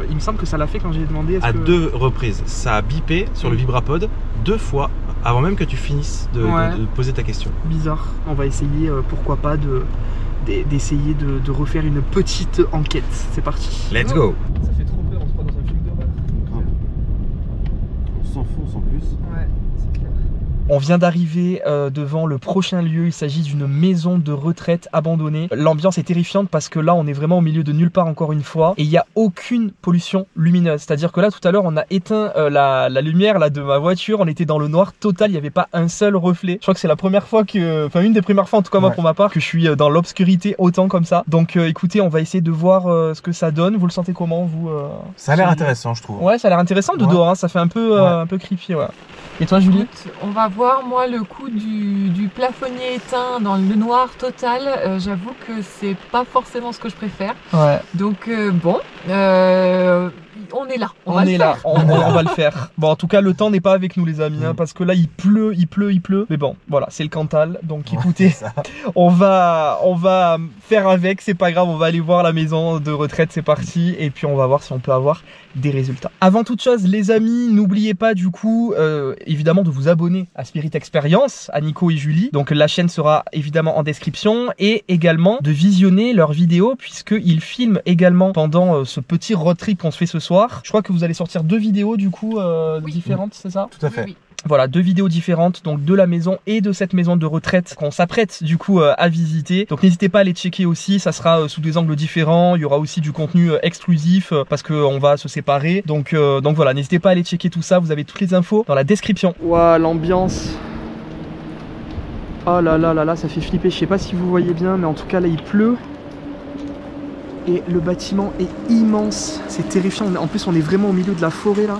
il me semble que ça l'a fait quand j'ai demandé. À 2 reprises, ça a bipé sur le vibrapod 2 fois avant même que tu finisses de poser ta question. Bizarre. On va essayer, pourquoi pas, d'essayer de refaire une petite enquête. C'est parti. Let's go. Ça fait trop peur, on se croit dans un film d'horreur. On s'enfonce en plus. Ouais, c'est clair. On vient d'arriver devant le prochain lieu, il s'agit d'une maison de retraite abandonnée. L'ambiance est terrifiante parce que là on est vraiment au milieu de nulle part encore une fois et il n'y a aucune pollution lumineuse. C'est-à-dire que là tout à l'heure on a éteint la lumière là, de ma voiture, on était dans le noir total, il n'y avait pas un seul reflet. Je crois que c'est la première fois que, enfin une des premières fois en tout cas moi pour ma part, que je suis dans l'obscurité autant comme ça. Donc écoutez, on va essayer de voir ce que ça donne. Vous le sentez comment vous Ça a l'air intéressant je trouve. Ouais, ça a l'air intéressant de dehors, hein. Ça fait un peu creepy, ouais. Et toi Julie? Écoute, on va voir, moi, le coup du plafonnier éteint dans le noir total. J'avoue que c'est pas forcément ce que je préfère. Ouais. Donc, bon, on est là. On va le faire. Bon, en tout cas, le temps n'est pas avec nous, les amis, hein, parce que là, il pleut. Mais bon, voilà, c'est le Cantal. Donc, écoutez, on va faire avec. C'est pas grave, on va aller voir la maison de retraite. C'est parti. Et puis, on va voir si on peut avoir des résultats. Avant toute chose, les amis, n'oubliez pas du coup, évidemment, de vous abonner à Spirit Experience, à Nico et Julie. Donc, la chaîne sera évidemment en description et également de visionner leurs vidéos puisqu'ils filment également pendant ce petit road trip qu'on se fait ce soir. Je crois que vous allez sortir 2 vidéos du coup différentes, c'est ça? Tout à fait. Oui. Voilà, 2 vidéos différentes, donc de la maison et de cette maison de retraite qu'on s'apprête du coup à visiter. Donc n'hésitez pas à les checker aussi, ça sera sous des angles différents. Il y aura aussi du contenu exclusif parce qu'on va se séparer. Donc voilà, n'hésitez pas à aller checker tout ça, vous avez toutes les infos dans la description. Waouh, l'ambiance. Oh là là là là, ça fait flipper. Je sais pas si vous voyez bien, mais en tout cas là il pleut. Et le bâtiment est immense, c'est terrifiant. En plus on est vraiment au milieu de la forêt là.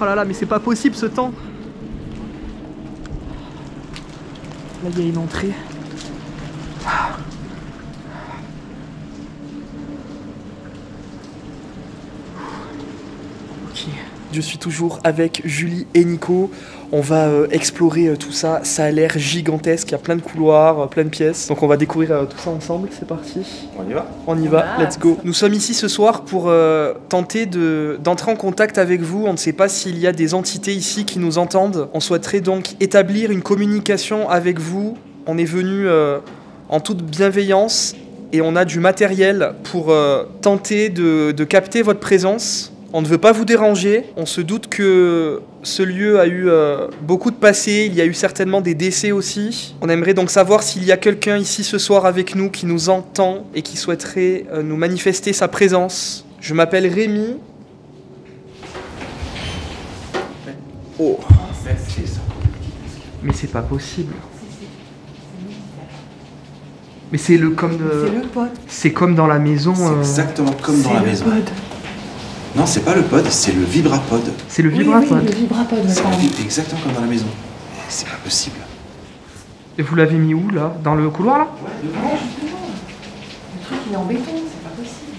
Oh là là, mais c'est pas possible ce temps. Là il y a une entrée. Ok, je suis toujours avec Julie et Nico. On va explorer tout ça. Ça a l'air gigantesque, il y a plein de couloirs, plein de pièces. Donc on va découvrir tout ça ensemble, c'est parti. On y va? On y va, let's go. Nous sommes ici ce soir pour tenter d'entrer en contact avec vous. On ne sait pas s'il y a des entités ici qui nous entendent. On souhaiterait donc établir une communication avec vous. On est venu en toute bienveillance et on a du matériel pour tenter de capter votre présence. On ne veut pas vous déranger, on se doute que ce lieu a eu beaucoup de passé, il y a eu certainement des décès aussi. On aimerait donc savoir s'il y a quelqu'un ici ce soir avec nous qui nous entend et qui souhaiterait nous manifester sa présence. Je m'appelle Rémi. Oh. Mais c'est pas possible. Mais c'est le comme C'est le pod. C'est comme dans la maison. C'est exactement comme dans la maison. Non, c'est pas le pod, c'est le vibrapod. C'est le vibrapod. Oui, le vibrapod, C'est pardon. exactement comme dans la maison. C'est pas possible. Et vous l'avez mis où là? Dans le couloir là? Ouais, justement. Le truc il est en béton, c'est pas possible.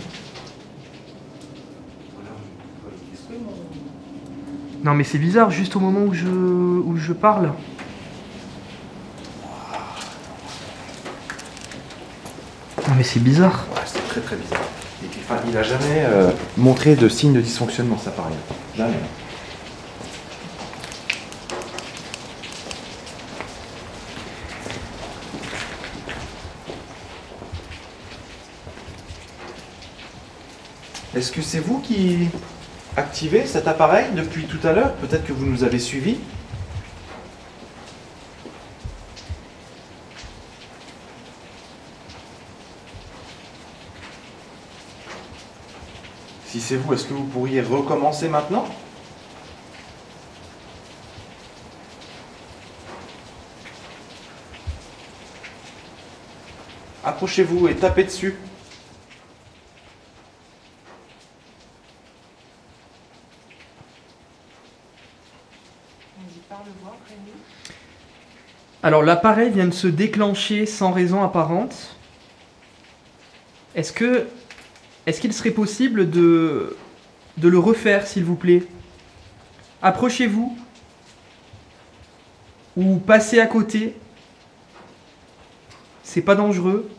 Non mais c'est bizarre, juste au moment où je parle. Non mais c'est bizarre. Ouais, c'est très très bizarre. Et puis, enfin, il a jamais montré de signe de dysfonctionnement, ça paraît. Jamais. Est-ce que c'est vous qui activez cet appareil depuis tout à l'heure? Peut-être que vous nous avez suivis. Si c'est vous, est-ce que vous pourriez recommencer maintenant? Approchez-vous et tapez dessus. Alors l'appareil vient de se déclencher sans raison apparente. Est-ce qu'il serait possible de le refaire, s'il vous plaît? Approchez-vous. Ou passez à côté. C'est pas dangereux.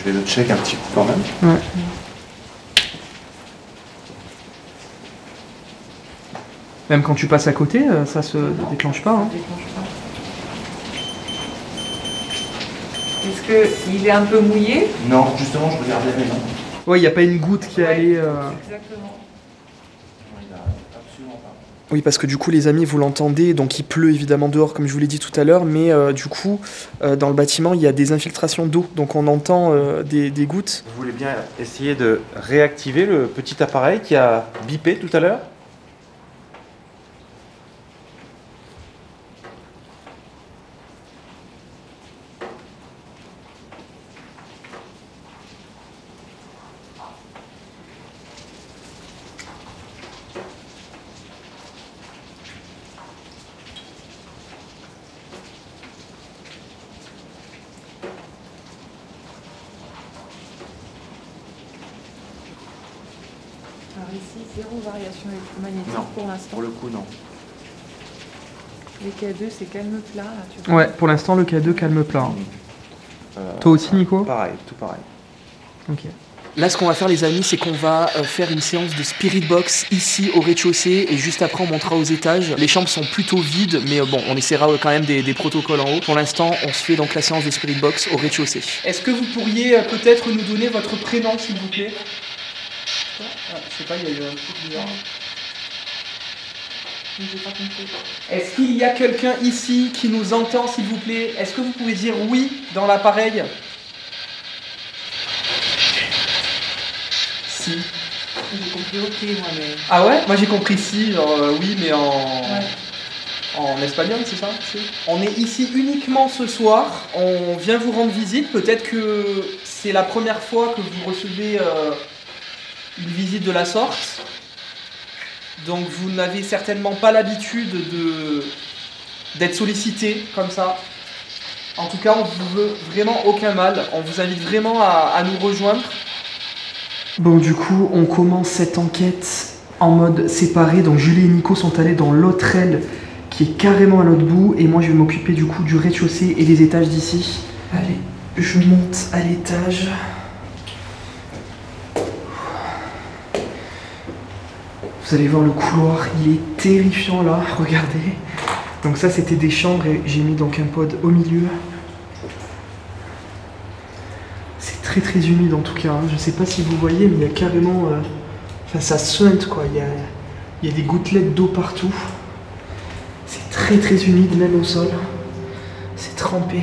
Je Je vais le check un petit coup quand même. Ouais. Même quand tu passes à côté, ça se déclenche pas. Hein. Est-ce qu'il est un peu mouillé? Non, justement, je regardais, mais non. Ouais, il n'y a pas une goutte qui est allée... Exactement. Il a absolument pas. Oui, parce que du coup, les amis, vous l'entendez, donc il pleut évidemment dehors, comme je vous l'ai dit tout à l'heure, mais du coup, dans le bâtiment, il y a des infiltrations d'eau, donc on entend des gouttes. Vous voulez bien essayer de réactiver le petit appareil qui a bipé tout à l'heure? Alors ici, zéro variation électromagnétique Non, pour l'instant. pour le coup, non. Les K2, c'est calme plat, là, tu vois. Ouais, pour l'instant, le K2 calme plat. Toi aussi, Nico? Pareil, tout pareil. Ok. Là, ce qu'on va faire, les amis, c'est qu'on va faire une séance de Spirit Box ici au rez-de-chaussée et juste après, on montera aux étages. Les chambres sont plutôt vides, mais bon, on essaiera quand même des protocoles en haut. Pour l'instant, on se fait donc la séance de Spirit Box au rez-de-chaussée. Est-ce que vous pourriez peut-être nous donner votre prénom, s'il vous plaît? Ah, je sais pas, il y a eu un truc bizarre. J'ai pas compris. Est-ce qu'il y a quelqu'un ici qui nous entend, s'il vous plaît? Est-ce que vous pouvez dire oui dans l'appareil? Si. J'ai compris ok, moi, mais... Ah ouais? Moi j'ai compris si, genre oui, mais Ouais. en espagnol, c'est ça? Si. On est ici uniquement ce soir, on vient vous rendre visite, peut-être que c'est la première fois que vous recevez une visite de la sorte. Donc vous n'avez certainement pas l'habitude d'être sollicité comme ça. En tout cas, on vous veut vraiment aucun mal. On vous invite vraiment à nous rejoindre. Bon, du coup, on commence cette enquête en mode séparé. Donc Julie et Nico sont allés dans l'autre aile qui est carrément à l'autre bout. Et moi, je vais m'occuper du coup du rez-de-chaussée et des étages d'ici. Allez, je monte à l'étage. Vous allez voir le couloir, il est terrifiant là, regardez. Donc ça c'était des chambres et j'ai mis donc un pod au milieu. C'est très très humide en tout cas, hein. Je sais pas si vous voyez mais il y a carrément... Enfin ça suinte quoi, il y a des gouttelettes d'eau partout. C'est très très humide même au sol. C'est trempé.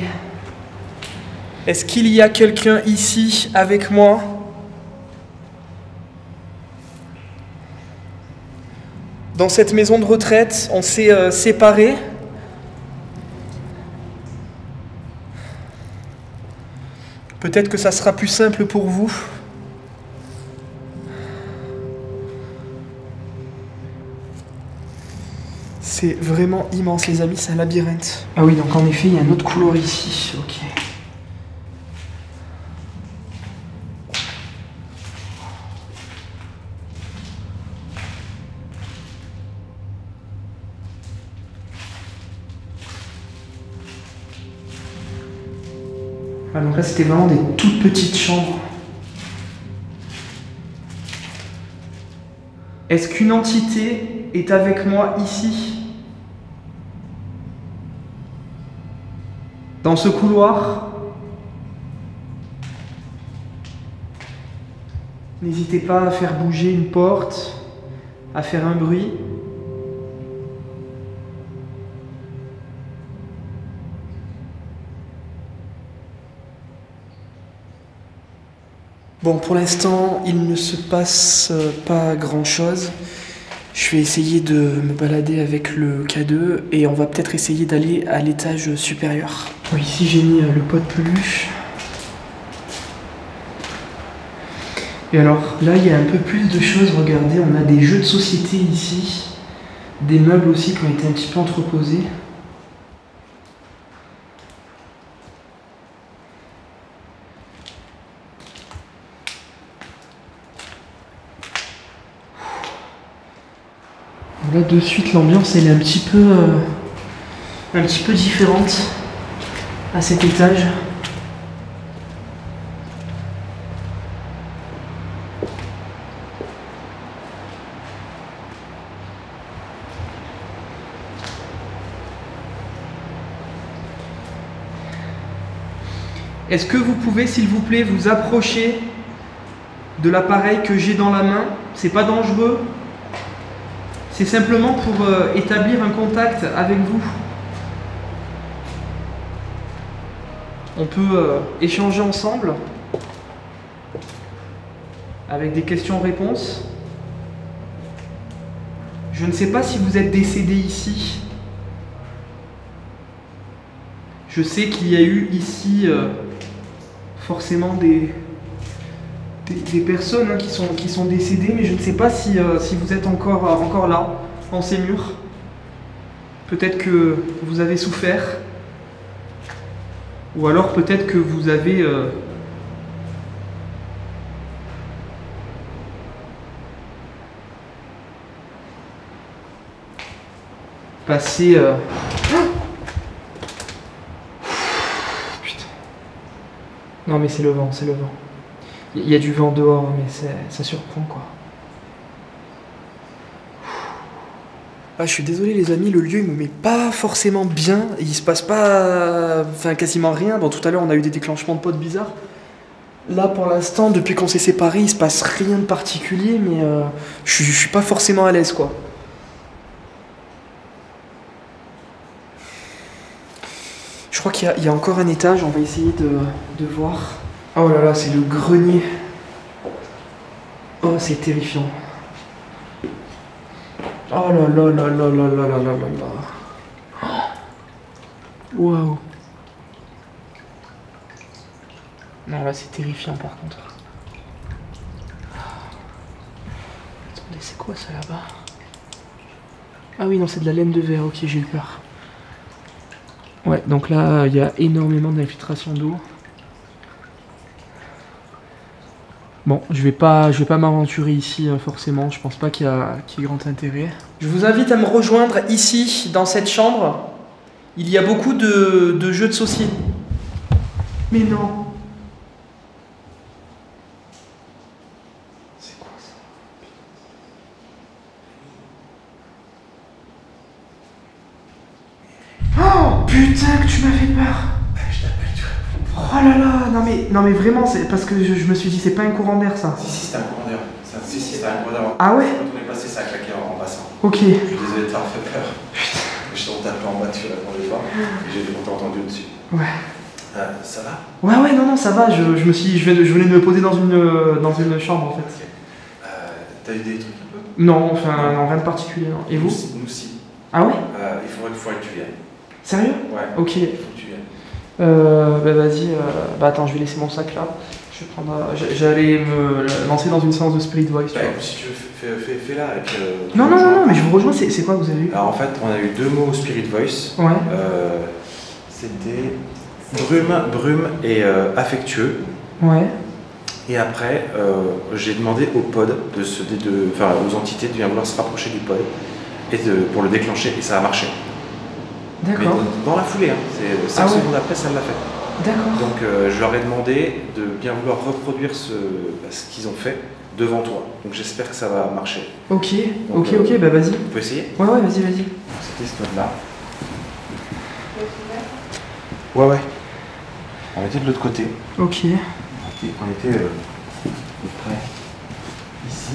Est-ce qu'il y a quelqu'un ici avec moi ? Dans cette maison de retraite, on s'est séparés. Peut-être que ça sera plus simple pour vous. C'est vraiment immense les amis, c'est un labyrinthe. Ah oui, donc en effet, il y a un autre couloir ici. Ok. Ah, donc là, c'était vraiment des toutes petites chambres. Est-ce qu'une entité est avec moi ici? Dans ce couloir? N'hésitez pas à faire bouger une porte, à faire un bruit. Bon, pour l'instant, il ne se passe pas grand-chose. Je vais essayer de me balader avec le K2 et on va peut-être essayer d'aller à l'étage supérieur. Bon, ici, j'ai mis le pot de peluche. Et alors, là, il y a un peu plus de choses. Regardez, on a des jeux de société ici. Des meubles aussi qui ont été un petit peu entreposés. Là de suite l'ambiance elle est un petit peu différente à cet étage. Est-ce que vous pouvez, s'il vous plaît, vous approcher de l'appareil que j'ai dans la main? C'est pas dangereux. C'est simplement pour établir un contact avec vous. On peut échanger ensemble avec des questions-réponses. Je ne sais pas si vous êtes décédé ici. Je sais qu'il y a eu ici forcément des personnes qui sont décédées, mais je ne sais pas si vous êtes encore là, en ces murs. Peut-être que vous avez souffert, ou alors peut-être que vous avez passé... Putain. Non mais c'est le vent, c'est le vent. Il y a du vent dehors, mais ça surprend quoi. Ah, je suis désolé les amis, le lieu il me met pas forcément bien. Il se passe pas, enfin quasiment rien. Bon, tout à l'heure on a eu des déclenchements de potes bizarres. Là pour l'instant, depuis qu'on s'est séparés, il se passe rien de particulier, mais je suis pas forcément à l'aise quoi. Je crois qu'il y a encore un étage, on va essayer de voir. Oh là là, c'est le grenier. Oh, c'est terrifiant. Oh là là là là là là là là là. Waouh. Non, là, c'est terrifiant par contre. Attendez, c'est quoi ça là-bas? Ah oui, non, c'est de la laine de verre. Ok, j'ai eu peur. Ouais, donc là, il y a énormément d'infiltration d'eau. Bon, je vais pas m'aventurer ici forcément, je pense pas qu'il y ait grand intérêt. Je vous invite à me rejoindre ici, dans cette chambre. Il y a beaucoup de jeux de société. Mais non. C'est quoi ça? Oh putain que tu m'as fait peur. Je t'appelle, tu réponds. Oh là là, non mais vraiment, c'est parce que je me suis dit c'est pas un courant d'air ça. Si, c'était un courant d'air. Si, c'était un courant d'air. Ah ouais? Quand on est passé, ça a claqué en passant. Ok. Je suis désolé de t'avoir fait peur. Je t'en tapais en bas, tu répondais pas. Et j'ai entendu au-dessus. Ouais. Ça va? Ouais, non, ça va, je venais de me poser dans une chambre en fait. T'as eu des trucs un peu? Non, enfin, non, rien de particulier. Non. Et vous? Nous si. Ah ouais? Il faudrait que tu viennes. Sérieux? Ouais. Ok. Il faut que tu viennes. Bah vas-y, attends, je vais laisser mon sac là. Je vais prendre. J'allais me lancer dans une séance de Spirit Voice. Tu vois. Si tu veux, fais-là. Et puis, non, mais je vous rejoins, c'est quoi que vous avez eu? Alors en fait, on a eu 2 mots Spirit Voice. Ouais. C'était brume et affectueux. Ouais. Et après, j'ai demandé au pod, aux entités de bien vouloir se rapprocher du pod pour le déclencher, et ça a marché. D'accord. Mais dans la foulée, hein, c'est 5 secondes après, ça l'a fait. D'accord. Donc je leur ai demandé de bien vouloir reproduire ce qu'ils ont fait devant toi. Donc j'espère que ça va marcher. Ok, donc, ok, bah vas-y. On peut essayer? Ouais, vas-y. C'était ce code-là. Ouais. On était de l'autre côté. Ok. On était près ici.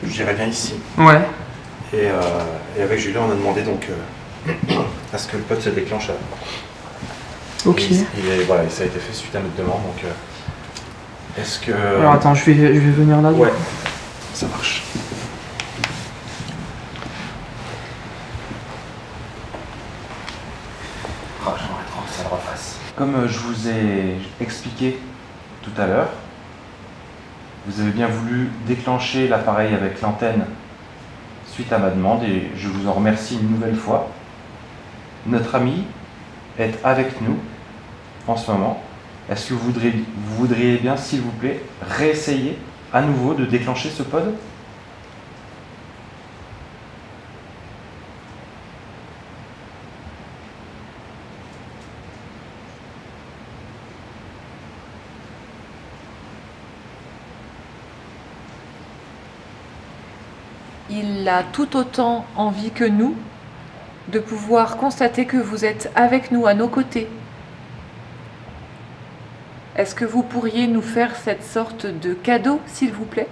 Je dirais bien ici. Ouais. Et avec Julien, on a demandé donc à ce que le pod se déclenche. Ok. Et voilà, ça a été fait suite à notre demande. Donc, est-ce que. Alors attends, je vais venir là. Ouais, ça marche. Ah, j'aimerais trop que ça le refasse. Comme je vous ai expliqué tout à l'heure, vous avez bien voulu déclencher l'appareil avec l'antenne suite à ma demande et je vous en remercie une nouvelle fois. Notre ami est avec nous en ce moment. Est-ce que vous voudriez bien, s'il vous plaît, réessayer à nouveau de déclencher ce pod? Il a tout autant envie que nous de pouvoir constater que vous êtes avec nous, à nos côtés, Est-ce que vous pourriez nous faire cette sorte de cadeau, s'il vous plaît?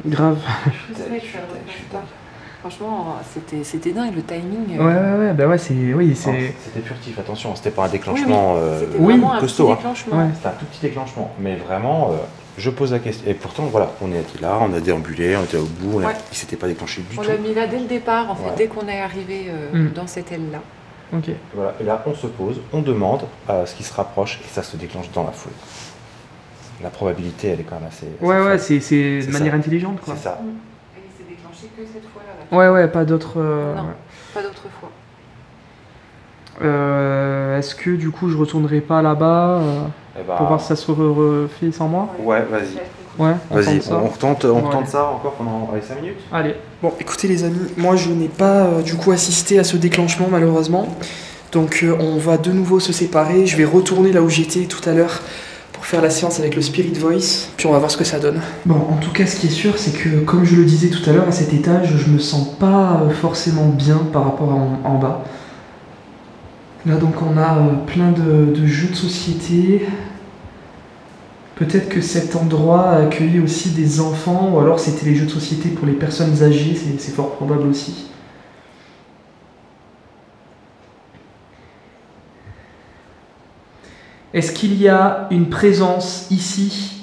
Grave. Franchement, c'était dingue le timing. Ouais, bah ouais, oui, C'était furtif, attention, c'était pas un déclenchement c'était vraiment un costaud. petit déclenchement. Ouais. C'était un tout petit déclenchement, mais vraiment, je pose la question. Et pourtant, voilà, on était là, on a déambulé, on était au bout, il s'était pas déclenché du On tout. l'a mis là dès le départ, en fait, Ouais. dès qu'on est arrivé dans cette aile-là. Ok. Voilà, et là, on se pose, on demande à ce qui se rapproche, et ça se déclenche dans la foule. La probabilité, elle est quand même assez... Ouais, c'est de C'est manière ça. intelligente, quoi. C'est ça. Et il s'est déclenché que cette fois-là. Ouais, pas d'autres... Non, pas d'autre fois. Est-ce que du coup je retournerai pas là-bas Eh ben, pour voir si ça se refait sans moi? Ouais, vas-y. Ouais, Vas-y, tente ça. on retente Ouais. ça encore pendant 5 minutes. Allez. Bon, écoutez les amis, moi je n'ai pas du coup assisté à ce déclenchement malheureusement. Donc on va de nouveau se séparer. Je vais retourner là où j'étais tout à l'heure pour faire la séance avec le Spirit Voice. Puis on va voir ce que ça donne. Bon, en tout cas ce qui est sûr c'est que comme je le disais tout à l'heure à cet étage, je me sens pas forcément bien par rapport à en bas. Là donc on a plein de jeux de société. Peut-être que cet endroit a accueilli aussi des enfants, ou alors c'était les jeux de société pour les personnes âgées, c'est fort probable aussi. Est-ce qu'il y a une présence ici,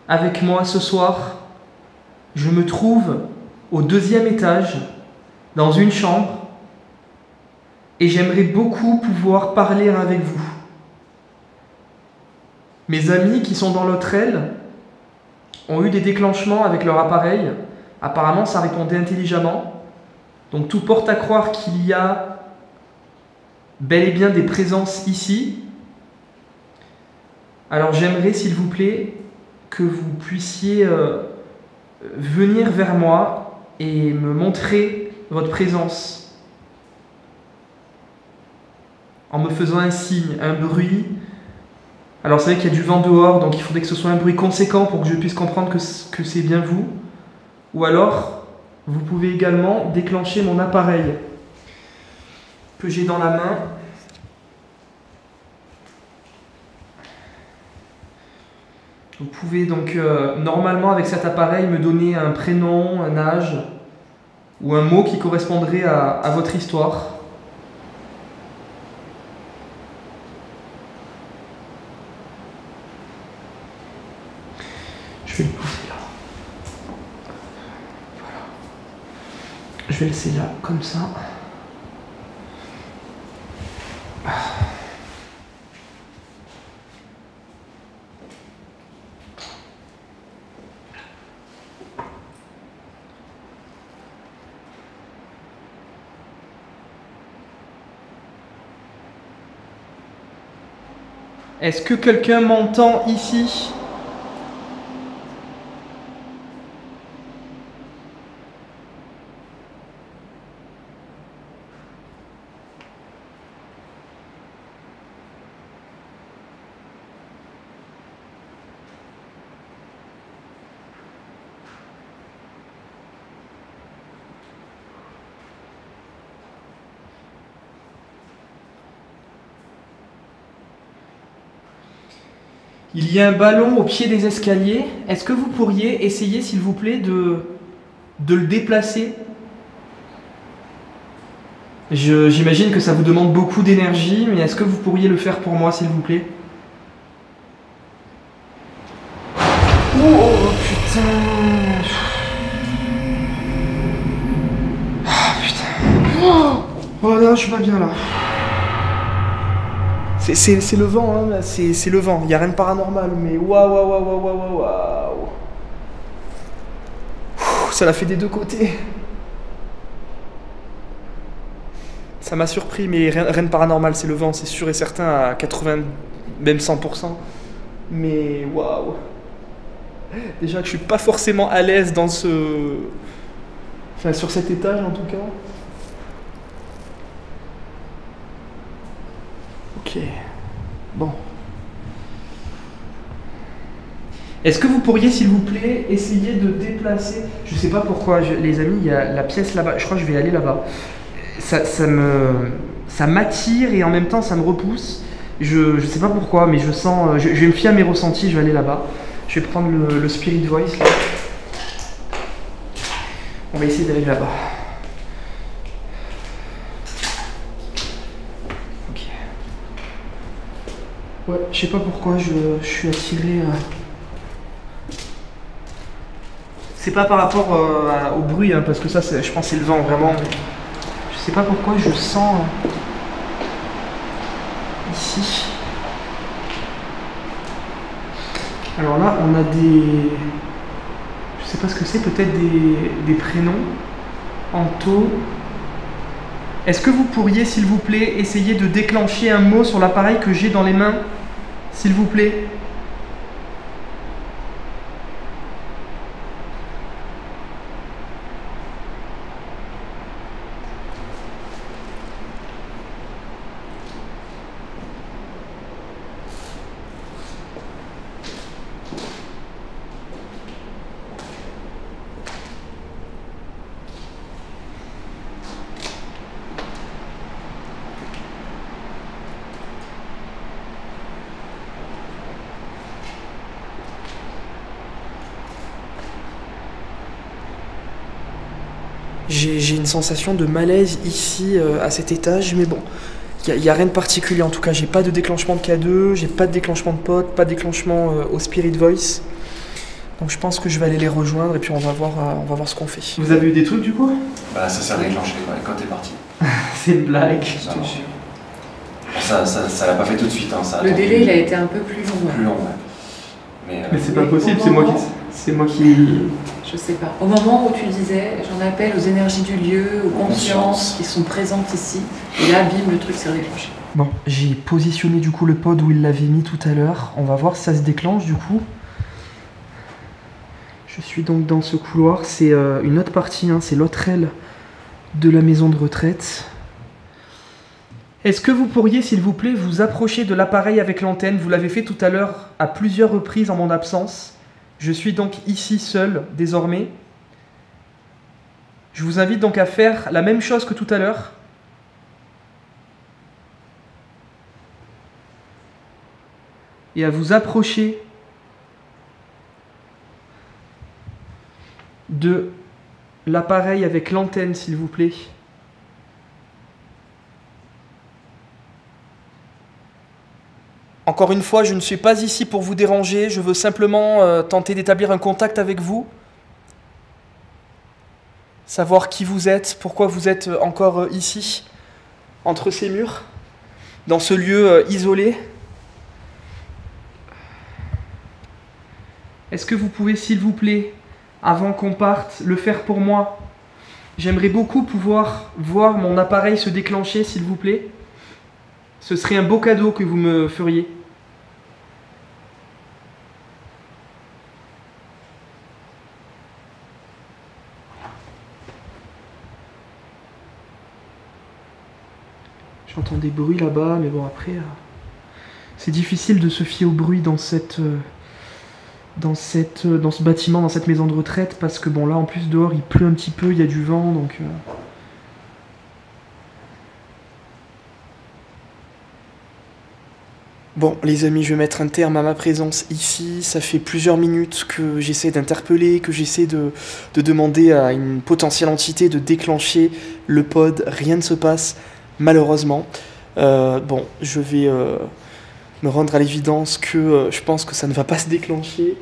avec moi ce soir? Je me trouve au 2e étage, dans une chambre, et j'aimerais beaucoup pouvoir parler avec vous. Mes amis qui sont dans l'autre aile ont eu des déclenchements avec leur appareil. Apparemment, ça répondait intelligemment. Donc tout porte à croire qu'il y a bel et bien des présences ici. Alors j'aimerais, s'il vous plaît, que vous puissiez venir vers moi et me montrer votre présence. En me faisant un signe, un bruit. Alors c'est vrai qu'il y a du vent dehors, donc il faudrait que ce soit un bruit conséquent pour que je puisse comprendre que c'est bien vous. Ou alors, vous pouvez également déclencher mon appareil que j'ai dans la main. Vous pouvez donc normalement avec cet appareil me donner un prénom, un âge ou un mot qui correspondrait à votre histoire. Je vais le poser là. Voilà. Je vais le laisser là, comme ça. Est-ce que quelqu'un m'entend ici ? Il y a un ballon au pied des escaliers. Est-ce que vous pourriez essayer, s'il vous plaît, de le déplacer? J'imagine que ça vous demande beaucoup d'énergie, mais est-ce que vous pourriez le faire pour moi, s'il vous plaît? Oh putain! Ah putain! Oh non, je suis pas bien là. C'est le vent, hein, c'est le vent. Il n'y a rien de paranormal, mais waouh. Ça l'a fait des deux côtés. Ça m'a surpris, mais rien de paranormal, c'est le vent, c'est sûr et certain à 80, même 100%. Mais waouh. Déjà que je suis pas forcément à l'aise dans ce... Enfin, sur cet étage en tout cas. Ok. Bon. Est-ce que vous pourriez, s'il vous plaît, essayer de déplacer... Je sais pas pourquoi, les amis, il y a la pièce là-bas. Je crois que je vais aller là-bas. Ça m'attire et en même temps ça me repousse. Je sais pas pourquoi, mais je sens... Je vais me fier à mes ressentis, je vais aller là-bas. Je vais prendre le Spirit Voice là. On va essayer d'aller là-bas. Ok. Ouais, je sais pas pourquoi je suis attiré... C'est pas par rapport au bruit, hein, parce que ça, je pense que c'est le vent, vraiment. Je sais pas pourquoi je sens ici. Alors là, on a des... Je sais pas ce que c'est, peut-être des prénoms en taux. Est-ce que vous pourriez, s'il vous plaît, essayer de déclencher un mot sur l'appareil que j'ai dans les mains, s'il vous plaît? J'ai une sensation de malaise ici, à cet étage, mais bon, il n'y a rien de particulier en tout cas. J'ai pas de déclenchement de K2, j'ai pas de déclenchement de pod, pas de déclenchement au Spirit Voice. Donc je pense que je vais aller les rejoindre et puis on va voir ce qu'on fait. Vous avez eu des trucs du coup? Bah ça s'est déclenché quand t'es parti. C'est une blague. Ça l'a pas fait tout de suite. Hein, ça le délai il a été un peu plus long. Plus long, ouais. Mais c'est pas possible, c'est moi qui... Je sais pas. Au moment où tu disais, j'en appelle aux énergies du lieu, aux consciences qui sont présentes ici, et là, bim, le truc s'est déclenché. Bon, j'ai positionné du coup le pod où il l'avait mis tout à l'heure. On va voir si ça se déclenche du coup. Je suis donc dans ce couloir. C'est une autre partie, hein, c'est l'autre aile de la maison de retraite. Est-ce que vous pourriez, s'il vous plaît, vous approcher de l'appareil avec l'antenne? Vous l'avez fait tout à l'heure à plusieurs reprises en mon absence. Je suis donc ici seul, désormais. Je vous invite donc à faire la même chose que tout à l'heure. Et à vous approcher de l'appareil avec l'antenne, s'il vous plaît. Encore une fois, je ne suis pas ici pour vous déranger, je veux simplement tenter d'établir un contact avec vous. Savoir qui vous êtes, pourquoi vous êtes encore ici, entre ces murs, dans ce lieu isolé. Est-ce que vous pouvez, s'il vous plaît, avant qu'on parte, le faire pour moi? J'aimerais beaucoup pouvoir voir mon appareil se déclencher, s'il vous plaît. Ce serait un beau cadeau que vous me feriez. J'entends des bruits là-bas, mais bon après, c'est difficile de se fier au bruit dans ce bâtiment, dans cette maison de retraite, parce que bon là en plus dehors il pleut un petit peu, il y a du vent, donc... Bon les amis, je vais mettre un terme à ma présence ici. Ça fait plusieurs minutes que j'essaie d'interpeller, que j'essaie de demander à une potentielle entité de déclencher le pod. Rien ne se passe, malheureusement. Bon, je vais me rendre à l'évidence que je pense que ça ne va pas se déclencher.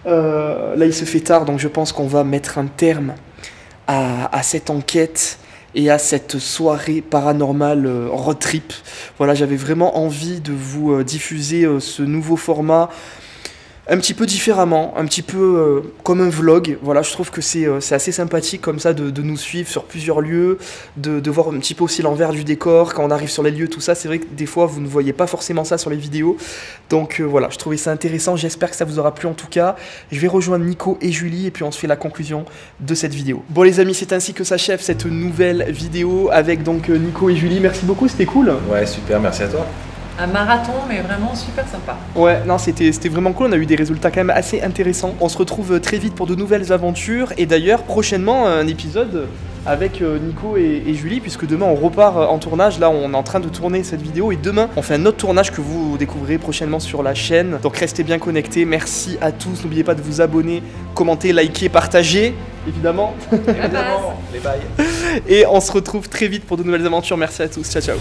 Là il se fait tard, donc je pense qu'on va mettre un terme à cette enquête et à cette soirée paranormale road trip. Voilà, j'avais vraiment envie de vous diffuser ce nouveau format un petit peu différemment, un petit peu comme un vlog. Voilà, je trouve que c'est assez sympathique comme ça de nous suivre sur plusieurs lieux, de voir un petit peu aussi l'envers du décor quand on arrive sur les lieux, tout ça. C'est vrai que des fois vous ne voyez pas forcément ça sur les vidéos. Donc voilà, je trouvais ça intéressant, j'espère que ça vous aura plu en tout cas. Je vais rejoindre Nico et Julie et puis on se fait la conclusion de cette vidéo. Bon les amis, c'est ainsi que s'achève cette nouvelle vidéo avec donc Nico et Julie. Merci beaucoup, c'était cool. Ouais, super, merci à toi. Un marathon, mais vraiment super sympa. Ouais, non, c'était vraiment cool, on a eu des résultats quand même assez intéressants. On se retrouve très vite pour de nouvelles aventures, et d'ailleurs, prochainement, un épisode avec Nico et Julie, puisque demain on repart en tournage. Là, on est en train de tourner cette vidéo, et demain, on fait un autre tournage que vous découvrirez prochainement sur la chaîne. Donc restez bien connectés, merci à tous, n'oubliez pas de vous abonner, commenter, liker, partager, évidemment. Évidemment, les bails. Et on se retrouve très vite pour de nouvelles aventures, merci à tous, ciao ciao.